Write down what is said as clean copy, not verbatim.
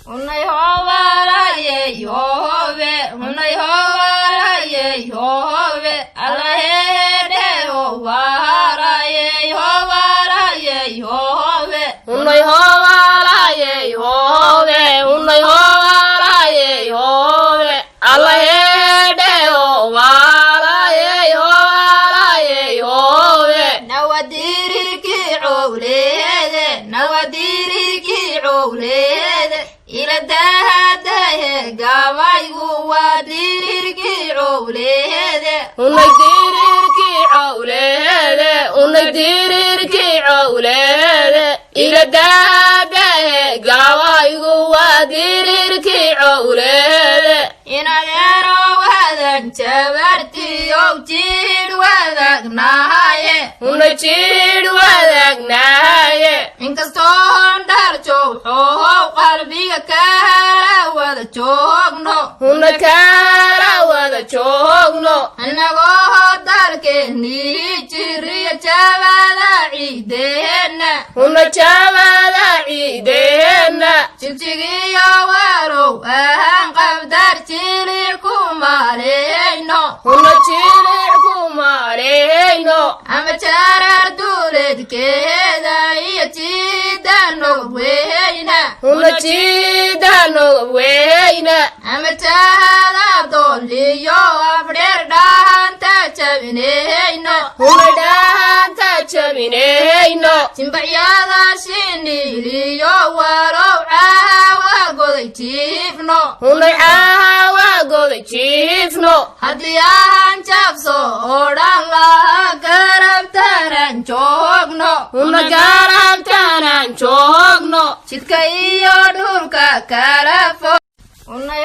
Unai howala ye hove, unai howala ye hove, Allah hede howala ye hove, unai howala ye hove, unai howala ye hove, Allah hede howala ye hove. nawadiriki cawlede, ila dahadahe gabaygu wadiriki cawlede. Unai dirirki cawlede, ila dahadahe gabaygu wadiriki cawlede. Inadeero wadan jabartiyow jidh wadagnahaye, Unai jidh wadagnahaye, inkastoon dharjowxow qalbiga kala wada joogno, unai kala wada joogno, annagoo dalkeennii jiriya jabada ciideenna, unai jabada ciideenna, jigjigiyo warow ahaan qabdar jilic ku maaleyno, unai jilic ku maaleyno, ama jarar duuleedkeeda iyo jiida nogweyna, unai jiida nogweyna, ama jahada dooliyo afdheer dhaanta jabineyno, unai dhaanta jabineyno, jimbacyada shiniiliyo warow caawa goday jiifno, unai caawa goday jiifno, haddii aan jabso oo dhan laha garabtanan joogno, unai garabtanan joogno, jidka iyo dhulka kala fog. Unai